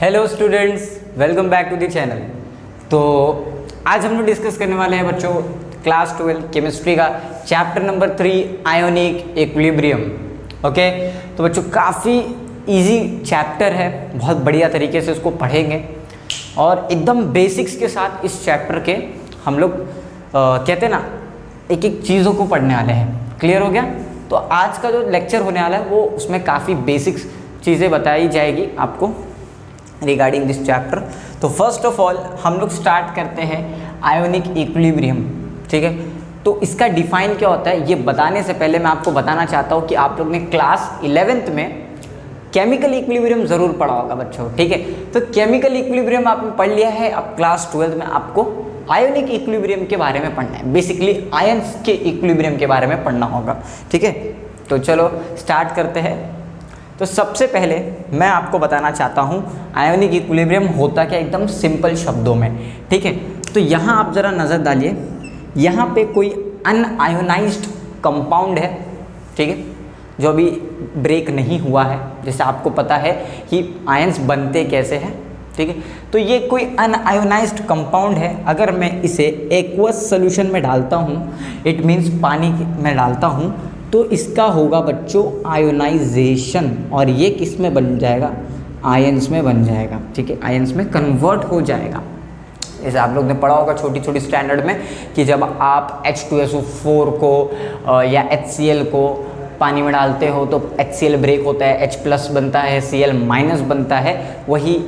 Hello students, welcome back to the channel. तो आज हम लोग डिस्कस करने वाले हैं बच्चों क्लास 12 केमिस्ट्री का chapter number 3 ionic equilibrium. Okay, तो बच्चों काफ़ी इजी चैप्टर है, बहुत बढ़िया तरीके से इसको पढ़ेंगे और एकदम बेसिक्स के साथ इस चैप्टर के हम लोग कहते हैं ना एक एक चीज़ों को पढ़ने वाले हैं। क्लियर हो गया? तो आज का जो लेक्चर होने वाला है वो उसमें काफ़ी बेसिक्स चीज़ें बताई जाएगी आपको रिगार्डिंग दिस चैप्टर। तो फर्स्ट ऑफ ऑल हम लोग स्टार्ट करते हैं आयोनिक इक्विलिब्रियम। ठीक है, तो इसका डिफाइन क्या होता है ये बताने से पहले मैं आपको बताना चाहता हूँ कि आप लोग ने क्लास 11th में केमिकल इक्विलिब्रियम ज़रूर पढ़ा होगा बच्चों। ठीक है, तो केमिकल इक्विलिब्रियम आपने पढ़ लिया है। अब क्लास 12th में आपको आयोनिक इक्विलिब्रियम के बारे में पढ़ना है, बेसिकली आयंस के इक्विलिब्रियम के बारे में पढ़ना होगा। ठीक है, तो चलो स्टार्ट करते हैं। तो सबसे पहले मैं आपको बताना चाहता हूँ आयोनिक इक्विलिब्रियम होता क्या, एकदम सिंपल शब्दों में। ठीक है, तो यहाँ आप ज़रा नज़र डालिए, यहाँ पे कोई अनआयोनाइज्ड कंपाउंड है। ठीक है, जो अभी ब्रेक नहीं हुआ है। जैसे आपको पता है कि आयंस बनते कैसे हैं। ठीक है, तो ये कोई अनआयोनाइज्ड कंपाउंड है। अगर मैं इसे एक्वस सोल्यूशन में डालता हूँ, इट मीन्स पानी में डालता हूँ, तो इसका होगा बच्चों आयोनाइजेशन और ये किस में बन जाएगा, आयंस में बन जाएगा। ठीक है, आयंस में कन्वर्ट हो जाएगा। जैसे आप लोग ने पढ़ा होगा छोटी छोटी स्टैंडर्ड में कि जब आप H2SO4 को या HCl को पानी में डालते हो तो HCl ब्रेक होता है, H+ बनता है, Cl- बनता है। वही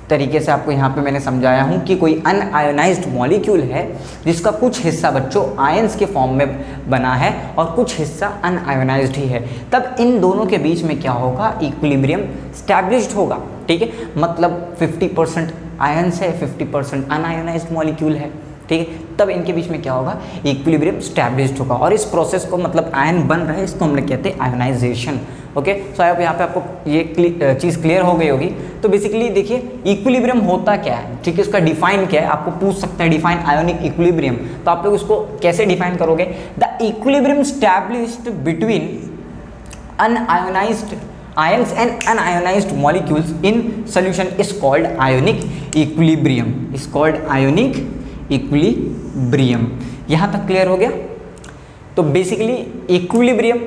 तरीके से आपको यहाँ पे मैंने समझाया हूँ कि कोई अनआयोनाइज्ड मॉलिक्यूल है जिसका कुछ हिस्सा बच्चों आयंस के फॉर्म में बना है और कुछ हिस्सा अनआयोनाइज्ड ही है, तब इन दोनों के बीच में क्या होगा, इक्विलिब्रियम स्टैब्लिश्ड होगा। ठीक है, मतलब 50% आयंस है, 50% अनआयोनाइज्ड मॉलिक्यूल है। ठीक है, तब इनके बीच में क्या होगा, इक्विलिब्रियम स्टैब्लिश्ड होगा। और इस प्रोसेस को मतलब आयन बन रहा है, इसको हम लोग कहते हैं आयोनाइजेशन। ओके, सो अब यहाँ पे आपको ये चीज़ क्लियर हो गई होगी। तो बेसिकली देखिए इक्विलिब्रियम होता क्या है। ठीक है, उसका डिफाइन क्या है, आपको पूछ सकता है डिफाइन आयोनिक इक्विलिब्रियम, तो आप लोग इसको कैसे डिफाइन करोगे, the equilibrium established between unionised ions and unionized molecules in solution is called ionic equilibrium, is called ionic equilibrium। यहाँ तक क्लियर हो गया? तो बेसिकली इक्विलिब्रियम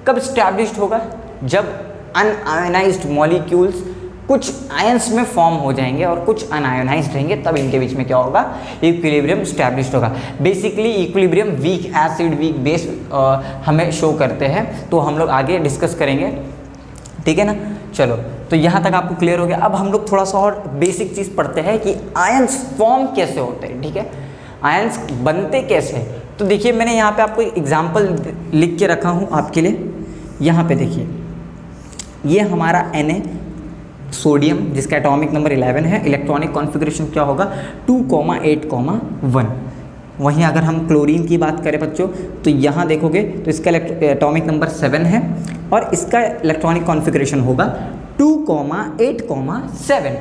कब स्टैब्लिश्ड होगा, जब अनआयोनाइज्ड मॉलिक्यूल्स कुछ आयंस में फॉर्म हो जाएंगे और कुछ अनआयोनाइज्ड रहेंगे, तब इनके बीच में क्या होगा, इक्विलिब्रियम स्टैब्लिश्ड होगा। Basically equilibrium weak acid weak base हमें शो करते हैं, तो हम लोग आगे डिस्कस करेंगे। ठीक है ना, चलो तो यहाँ तक आपको क्लियर हो गया। अब हम लोग थोड़ा सा और बेसिक चीज़ पढ़ते हैं कि आयंस फॉर्म कैसे होते हैं। ठीक है, आयंस बनते कैसे हैं। तो देखिए मैंने यहाँ पे आपको एग्जांपल लिख के रखा हूँ आपके लिए। यहाँ पे देखिए ये हमारा Na सोडियम जिसका एटॉमिक नंबर 11 है, इलेक्ट्रॉनिक कॉन्फ़िगरेशन क्या होगा 2,8,1। वहीं अगर हम क्लोरीन की बात करें बच्चों तो यहाँ देखोगे तो इसका एटॉमिक नंबर 7 है और इसका इलेक्ट्रॉनिक कॉन्फ़िगरेशन होगा 2,8,7।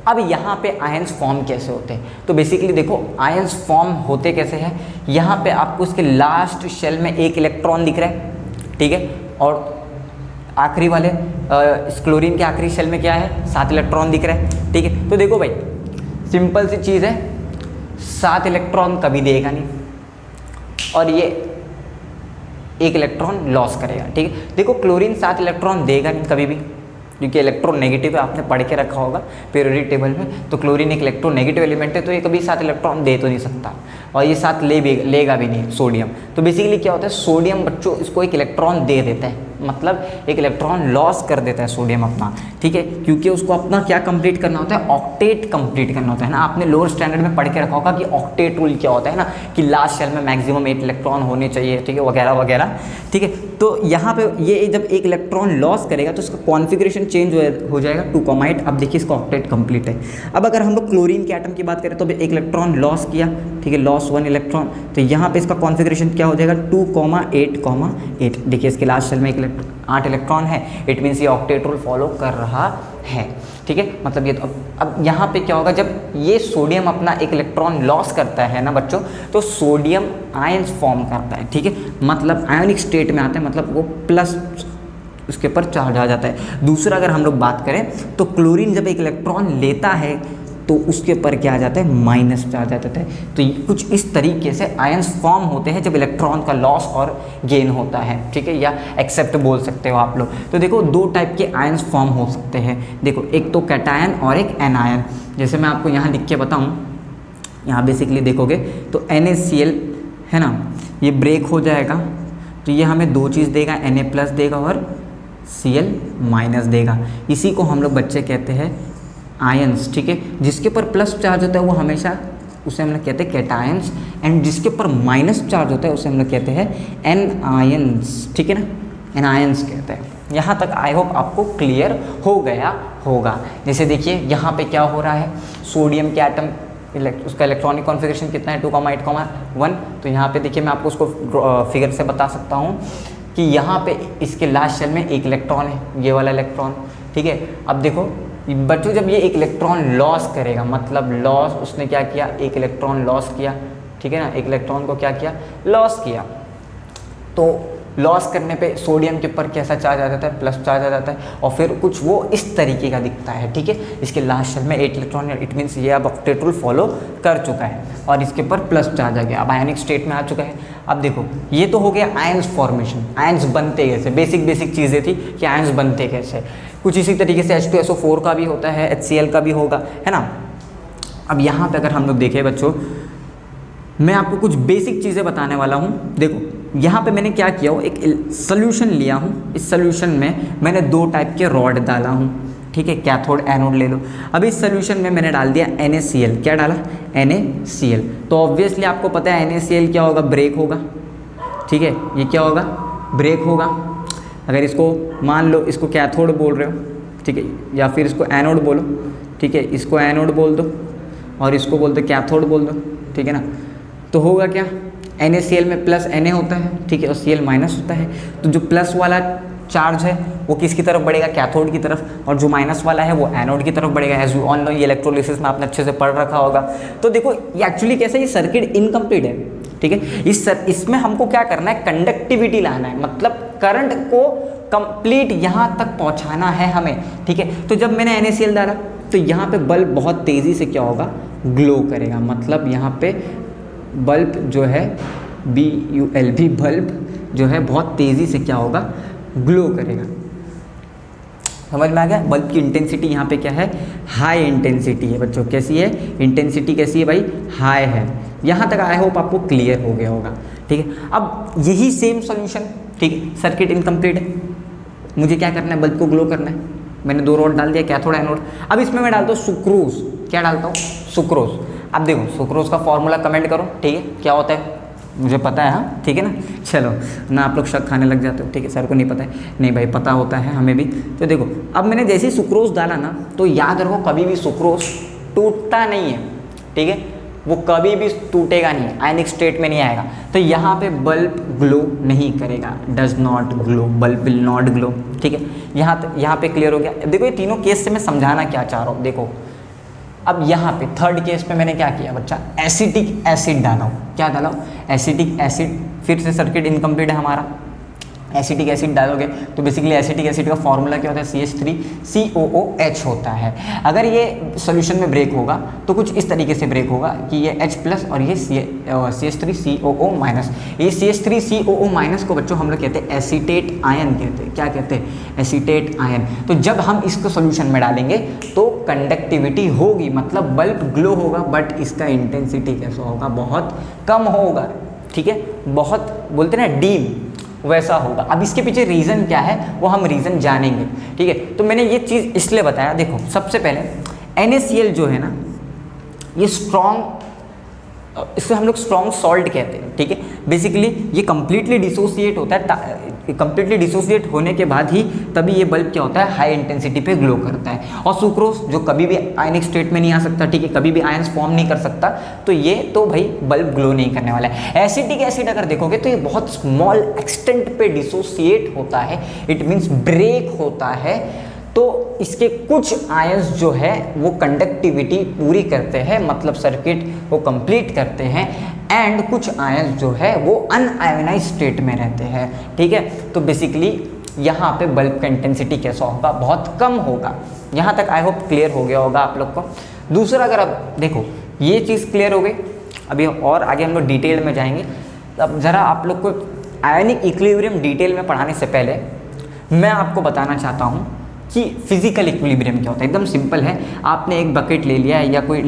अब यहाँ पे आयंस फॉर्म कैसे होते हैं, तो बेसिकली देखो आयंस फॉर्म होते कैसे हैं। यहाँ पे आपको इसके लास्ट शेल में एक इलेक्ट्रॉन दिख रहा है। ठीक है, और आखिरी वाले इस क्लोरीन के आखिरी शेल में क्या है, 7 इलेक्ट्रॉन दिख रहा है। ठीक है, तो देखो भाई सिंपल सी चीज़ है, 7 इलेक्ट्रॉन कभी देगा नहीं और ये एक इलेक्ट्रॉन लॉस करेगा। ठीक है, देखो क्लोरीन 7 इलेक्ट्रॉन देगा नहीं कभी भी, क्योंकि इलेक्ट्रॉन नेगेटिव है, आपने पढ़ के रखा होगा पीरियोडिक टेबल में। तो क्लोरीन एक इलेक्ट्रॉन नेगेटिव एलिमेंट है, तो ये कभी 7 इलेक्ट्रॉन दे तो नहीं सकता और ये 7 लेगा भी नहीं सोडियम। तो बेसिकली क्या होता है, सोडियम बच्चों इसको एक इलेक्ट्रॉन दे देता है, मतलब एक इलेक्ट्रॉन लॉस कर देता है सोडियम अपना। ठीक है, क्योंकि उसको अपना क्या कंप्लीट करना होता है, ऑक्टेट कंप्लीट करना होता है ना। आपने लोअर स्टैंडर्ड में पढ़ के रखा होगा कि ऑक्टेट रूल क्या होता है ना, कि लास्ट शेल में मैक्सिमम 8 इलेक्ट्रॉन होने चाहिए। ठीक है, वगैरह वगैरह। ठीक है, तो यहाँ पे ये जब एक इलेक्ट्रॉन लॉस करेगा तो इसका कॉन्फ़िगरेशन चेंज हो जाएगा 2,8। अब देखिए इसका ऑक्टेट कंप्लीट है। अब अगर हम लोग क्लोरीन के एटम की बात करें तो एक इलेक्ट्रॉन लॉस किया, ठीक है, लॉस 1 इलेक्ट्रॉन, तो यहाँ पे इसका कॉन्फ़िगरेशन क्या हो जाएगा 2,8,8। देखिए इसके लास्ट शेल में 8 इलेक्ट्रॉन है, इट मीन्स ये ऑक्टेट रूल फॉलो कर रहा है। ठीक है, मतलब ये तो अब यहाँ पे क्या होगा, जब ये सोडियम अपना एक इलेक्ट्रॉन लॉस करता है ना बच्चों, तो सोडियम आयंस फॉर्म करता है। ठीक है, मतलब आयोनिक स्टेट में आता है, मतलब वो प्लस उसके ऊपर चार्ज आ जाता है। दूसरा अगर हम लोग बात करें तो क्लोरीन जब एक इलेक्ट्रॉन लेता है तो उसके ऊपर क्या आ जाता है, माइनस चार्ज आ जाता है। तो कुछ इस तरीके से आयंस फॉर्म होते हैं जब इलेक्ट्रॉन का लॉस और गेन होता है, ठीक है, या एक्सेप्ट बोल सकते हो आप लोग। तो देखो दो टाइप के आयंस फॉर्म हो सकते हैं, देखो एक तो कैटायन और एक एनायन। जैसे मैं आपको यहाँ लिख के बताऊँ, यहाँ बेसिकली देखोगे तो NaCl है ना, ये ब्रेक हो जाएगा तो ये हमें दो चीज़ देगा, Na+ देगा और Cl- देगा। इसी को हम लोग बच्चे कहते हैं आयंस, ठीक है। जिसके ऊपर प्लस चार्ज होता है वो हमेशा उसे हम लोग कहते हैं कैटायंस, एंड जिसके ऊपर माइनस चार्ज होता है उसे हम लोग कहते हैं एनायंस, ठीक है ना, एनायंस कहते हैं। यहाँ तक आई होप आपको क्लियर हो गया होगा। जैसे देखिए यहाँ पे क्या हो रहा है, सोडियम के एटम उसका इलेक्ट्रॉनिक कॉन्फ़िगरेशन कितना है 2,8,1। तो यहाँ पे देखिए मैं आपको उसको फिगर से बता सकता हूँ कि यहाँ पे इसके लास्ट शेल में एक इलेक्ट्रॉन है, ये वाला इलेक्ट्रॉन, ठीक है। अब देखो बच्चों जब ये एक इलेक्ट्रॉन लॉस करेगा, मतलब लॉस, उसने क्या किया, एक इलेक्ट्रॉन लॉस किया, ठीक है ना, एक इलेक्ट्रॉन को क्या किया, लॉस किया। तो लॉस करने पे सोडियम के ऊपर कैसा चार्ज आ जाता है, प्लस चार्ज आ जाता है, और फिर कुछ वो इस तरीके का दिखता है, ठीक है। इसके लास्ट शेल में 8 इलेक्ट्रॉन, इट मीन्स ये अब ऑक्टेट रूल फॉलो कर चुका है और इसके ऊपर प्लस चार्ज आ गया, अब आयनिक स्टेट में आ चुका है। अब देखो ये तो हो गया आयंस फॉर्मेशन, आयंस बनते कैसे, बेसिक चीज़ें थी कि आयंस बनते कैसे। कुछ इसी तरीके से H2SO4 का भी होता है, HCl का भी होगा, है ना। अब यहाँ पे अगर हम लोग देखें बच्चों, मैं आपको कुछ बेसिक चीज़ें बताने वाला हूँ। देखो यहाँ पे मैंने क्या किया हो, एक सोल्यूशन लिया हूँ, इस सोल्यूशन में मैंने दो टाइप के रॉड डाला हूँ, ठीक है, कैथोड एनोड ले लो। अब इस सोल्यूशन में मैंने डाल दिया NaCl, क्या डाला, NaCl। तो ऑब्वियसली आपको पता है NaCl क्या होगा, ब्रेक होगा, ठीक है, ये क्या होगा, ब्रेक होगा। अगर इसको मान लो इसको कैथोड बोल रहे हो, ठीक है, या फिर इसको एनोड बोलो, ठीक है, इसको एनोड बोल दो और इसको बोल दो कैथोड बोल दो, ठीक है ना। तो होगा क्या, NaCl में प्लस Na होता है, ठीक है, और Cl माइनस होता है। तो जो प्लस वाला चार्ज है वो किसकी तरफ बढ़ेगा, कैथोड की तरफ, और जो माइनस वाला है वो एनोड की तरफ बढ़ेगा। एज यू ऑल नो, ये इलेक्ट्रोलिसिस में आपने अच्छे से पढ़ रखा होगा। तो देखो ये एक्चुअली कैसे, ये सर्किट इनकम्प्लीट है, ठीक है। इसमें हमको क्या करना है, कंडक्टिविटी लाना है, मतलब करंट को कंप्लीट यहाँ तक पहुँचाना है हमें, ठीक है। तो जब मैंने NaCl डाला तो यहाँ पे बल्ब बहुत तेज़ी से क्या होगा, ग्लो करेगा, मतलब यहाँ पे बल्ब जो है BULB बल्ब जो है बहुत तेज़ी से क्या होगा, ग्लो करेगा। समझ में आ गया। बल्ब की इंटेंसिटी यहाँ पे क्या है, हाई इंटेंसिटी है बच्चों। कैसी है इंटेंसिटी, कैसी है भाई, हाई है। यहाँ तक आई होप आपको क्लियर हो गया होगा, ठीक है। अब यही सेम सॉल्यूशन, ठीक है, सर्किट इनकम्प्लीट है, मुझे क्या करना है, बल्ब को ग्लो करना है। मैंने दो रॉड डाल दिया, कैथोड एनोड। अब इसमें मैं डालता हूँ सुक्रोज, क्या डालता हूँ, सुक्रोज। अब देखो सुक्रोज का फॉर्मूला कमेंट करो, ठीक है, क्या होता है, मुझे पता है, हाँ ठीक है ना। चलो ना आप लोग शक खाने लग जाते हो, ठीक है, सर को नहीं पता है, नहीं भाई पता होता है हमें भी। तो देखो अब मैंने जैसे ही सुक्रोज डाला ना, तो याद रखो कभी भी सुक्रोज टूटता नहीं है, ठीक है, वो कभी भी टूटेगा नहीं, आयनिक स्टेट में नहीं आएगा। तो यहाँ पे बल्ब ग्लो नहीं करेगा, does not glow, bulb will not glow, ठीक है। यहाँ पे क्लियर हो गया। देखो ये तीनों केस से मैं समझाना क्या चाह रहा हूँ, देखो अब यहाँ पे थर्ड केस पे मैंने क्या किया बच्चा, एसिटिक एसिड डाला हूँ, क्या डाला हूँ, एसिटिक एसिड। फिर से सर्किट इनकम्प्लीट है हमारा, एसिटिक एसिड डालोगे तो बेसिकली एसिटिक एसिड का फॉर्मूला क्या होता है, CH3COOH होता है। अगर ये सोल्यूशन में ब्रेक होगा तो कुछ इस तरीके से ब्रेक होगा कि ये H+ और ये CH3COO-। ये CH3COO- को बच्चों हम लोग कहते हैं एसीटेट आयन कहते हैं, क्या कहते हैं, एसीटेट आयन। तो जब हम इसको सोल्यूशन में डालेंगे तो कंडक्टिविटी होगी, मतलब बल्ब ग्लो होगा, बट इसका इंटेंसिटी कैसा होगा, बहुत कम होगा, ठीक है, बहुत बोलते हैं ना डीम, वैसा होगा। अब इसके पीछे रीज़न क्या है वो हम रीज़न जानेंगे, ठीक है। तो मैंने ये चीज़ इसलिए बताया, देखो सबसे पहले NaCl जो है ना, ये स्ट्रॉन्ग, इससे हम लोग स्ट्रॉन्ग सॉल्ट कहते हैं, ठीक है। बेसिकली ये कम्प्लीटली डिसोसिएट होता है, कम्प्लीटली डिसोसिएट होने के बाद ही तभी ये बल्ब क्या होता है, हाई इंटेंसिटी पे ग्लो करता है। और सुक्रोज जो कभी भी आयनिक स्टेट में नहीं आ सकता, ठीक है, कभी भी आयंस फॉर्म नहीं कर सकता, तो ये तो भाई बल्ब ग्लो नहीं करने वाला है। एसिटिक एसिड अगर देखोगे तो ये बहुत स्मॉल एक्सटेंट पे डिसोसिएट होता है, इट मीन्स ब्रेक होता है। तो इसके कुछ आयंस जो है वो कंडक्टिविटी पूरी करते हैं, मतलब सर्किट को कंप्लीट करते हैं, एंड कुछ आयंस जो है वो अनआयोनाइज्ड स्टेट में रहते हैं, ठीक है। तो बेसिकली यहाँ पे बल्ब का इंटेंसिटी कैसा होगा, बहुत कम होगा। यहाँ तक आई होप क्लियर हो गया होगा आप लोग को। दूसरा अगर आप देखो ये चीज़ क्लियर हो गई, अभी और आगे हम लोग डिटेल में जाएंगे। अब ज़रा आप लोग को आयनिक इक्विलिब्रियम डिटेल में पढ़ाने से पहले मैं आपको बताना चाहता हूँ कि फिजिकल इक्विलिब्रियम क्या होता है। एकदम सिंपल है, आपने एक बकेट ले लिया है या कोई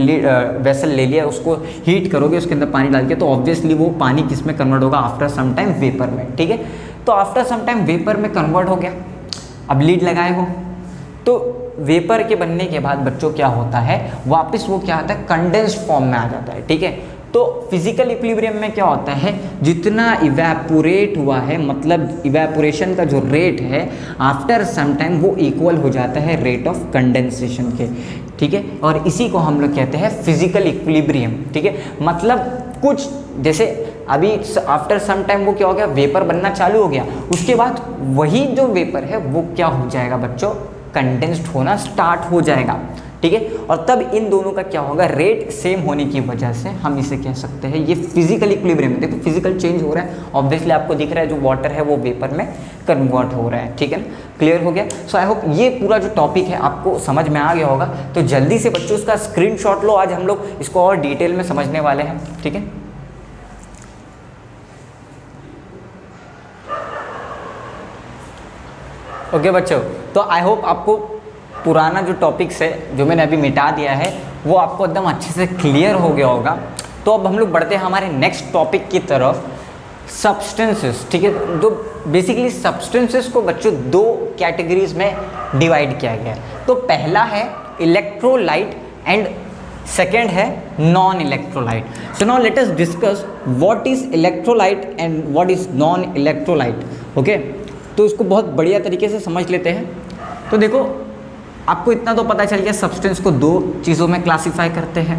वेसल ले लिया, उसको हीट करोगे, उसके अंदर पानी डाल के, तो ऑब्वियसली वो पानी किस में कन्वर्ट होगा, आफ्टर सम टाइम वेपर में। ठीक है, तो आफ्टर सम टाइम वेपर में कन्वर्ट हो गया। अब लीड लगाए हो तो वेपर के बनने के बाद बच्चों क्या होता है, वापस वो क्या आता है, कंडेंस्ड फॉर्म में आ जाता है। ठीक है, तो फिजिकल इक्विलिब्रियम में क्या होता है, जितना इवेपोरेट हुआ है, मतलब इवेपोरेशन का जो रेट है आफ्टर सम टाइम वो इक्वल हो जाता है रेट ऑफ कंडेंसेशन के। ठीक है, और इसी को हम लोग कहते हैं फिजिकल इक्विलिब्रियम। ठीक है, मतलब कुछ जैसे अभी आफ्टर सम टाइम वो क्या हो गया, वेपर बनना चालू हो गया, उसके बाद वही जो वेपर है वो क्या हो जाएगा बच्चों, कंडेंस्ड होना स्टार्ट हो जाएगा। ठीक है, और तब इन दोनों का क्या होगा, रेट सेम होने की वजह से हम इसे कह सकते हैं ये फिजिकल इक्विलिब्रियम है। देखो फिजिकल चेंज हो रहा है, ऑब्वियसली आपको दिख रहा है जो वाटर है वो वेपर में कन्वर्ट हो रहा है। ठीक है ना, क्लियर हो गया। सो आई होप ये पूरा जो टॉपिक है आपको समझ में आ गया होगा। तो जल्दी से बच्चों उसका स्क्रीनशॉट लो, आज हम लोग इसको और डिटेल में समझने वाले हैं। ठीक है, ओके बच्चों, तो आई होप आपको पुराना जो टॉपिक्स है जो मैंने अभी मिटा दिया है वो आपको एकदम अच्छे से क्लियर हो गया होगा। तो अब हम लोग बढ़ते हैं हमारे नेक्स्ट टॉपिक की तरफ, सब्सटेंसेस। ठीक है, जो बेसिकली सब्सटेंसेस को बच्चों दो कैटेगरीज में डिवाइड किया गया है। तो पहला है इलेक्ट्रोलाइट एंड सेकेंड है non electrolyte. So now let us discuss what is electrolyte and what is non electrolyte. Okay, तो इसको बहुत बढ़िया तरीके से समझ लेते हैं। तो देखो आपको इतना तो पता चल गया, सब्सटेंस को दो चीज़ों में क्लासिफाई करते हैं,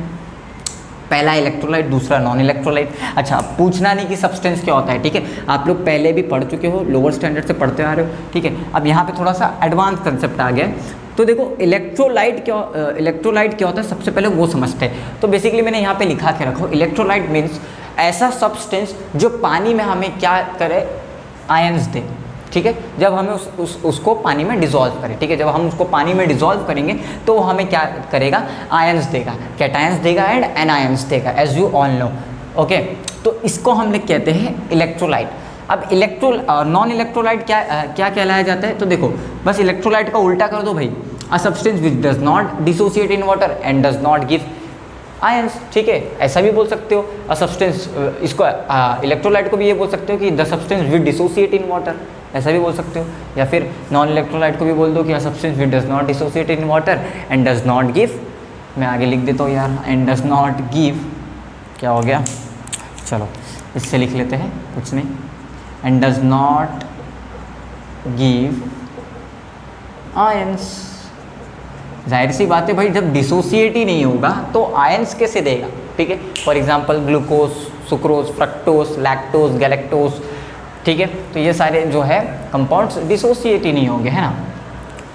पहला इलेक्ट्रोलाइट, दूसरा नॉन इलेक्ट्रोलाइट। अच्छा, अब पूछना नहीं कि सब्सटेंस क्या होता है। ठीक है, आप लोग पहले भी पढ़ चुके हो, लोअर स्टैंडर्ड से पढ़ते आ रहे हो। ठीक है, अब यहाँ पे थोड़ा सा एडवांस कंसेप्ट आ गया है। तो देखो इलेक्ट्रोलाइट क्या होता है, सबसे पहले वो समझते हैं। तो बेसिकली मैंने यहाँ पे लिखा के रखो, इलेक्ट्रोलाइट मीन्स ऐसा सब्सटेंस जो पानी में हमें क्या करे, आयंस दे। ठीक है, जब हमें उसको पानी में डिसॉल्व करें। ठीक है, जब हम उसको पानी में डिसॉल्व करेंगे तो वो हमें क्या करेगा, आयंस देगा, कैटायंस देगा एंड एनायंस देगा, as you all know. Okay, तो इसको हम लोग कहते हैं इलेक्ट्रोलाइट। अब नॉन इलेक्ट्रोलाइट क्या कहलाया जाता है, तो देखो बस इलेक्ट्रोलाइट का उल्टा कर दो भाई, a substance which does not dissociate in water and does not give ions. ठीक है, ऐसा भी बोल सकते हो अ सब्सटेंस, इसको इलेक्ट्रोलाइट को भी ये बोल सकते हो कि the substance which dissociate in water, ऐसा भी बोल सकते हो। या फिर नॉन इलेक्ट्रोलाइट को भी बोल दो कि substance which does not dissociate in water and does not give, मैं आगे लिख देता हूँ यार, एंड डज नॉट गिव, क्या हो गया, चलो इससे लिख लेते हैं, कुछ नहीं, and does not give ions. जाहिर सी बात है भाई, जब डिसोसिएट ही नहीं होगा तो आयंस कैसे देगा। ठीक है, for example glucose, sucrose, fructose, lactose, galactose. ठीक है, तो ये सारे जो है कंपाउंड्स डिसोसिएट ही नहीं होंगे, है ना।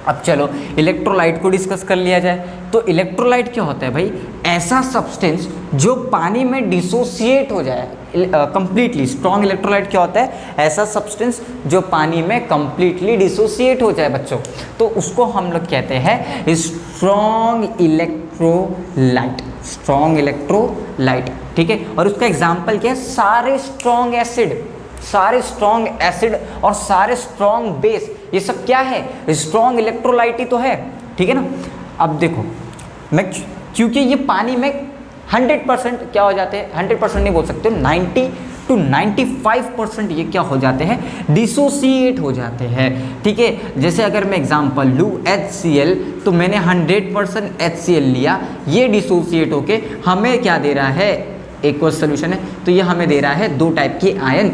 अब चलो इलेक्ट्रोलाइट को डिस्कस कर लिया जाए। तो इलेक्ट्रोलाइट क्या होता है भाई, ऐसा सब्सटेंस जो पानी में डिसोसिएट हो जाए कंप्लीटली। स्ट्रॉन्ग इलेक्ट्रोलाइट क्या होता है, ऐसा सब्सटेंस जो पानी में कंप्लीटली डिसोसिएट हो जाए बच्चों, तो उसको हम लोग कहते हैं स्ट्रॉन्ग इलेक्ट्रोलाइट। स्ट्रॉन्ग इलेक्ट्रोलाइट, ठीक है। और उसका एग्जाम्पल क्या है, सारे स्ट्रॉन्ग एसिड, सारे स्ट्रॉन्ग एसिड और सारे स्ट्रॉन्ग बेस, ये सब क्या है, स्ट्रॉन्ग इलेक्ट्रोलाइट ही तो है। ठीक है ना। अब देखो मैं, क्योंकि ये पानी में 100% क्या हो जाते हैं, 100% नहीं बोल सकते, 90 to 95% ये क्या हो जाते हैं, डिसोसिएट हो जाते हैं। ठीक है, जैसे अगर मैं एग्जांपल लूँ HCl, तो मैंने 100% HCl लिया, ये डिसोसिएट होके हमें क्या दे रहा है, एक्वस सोल्यूशन है, तो ये हमें दे रहा है 2 टाइप की आयन।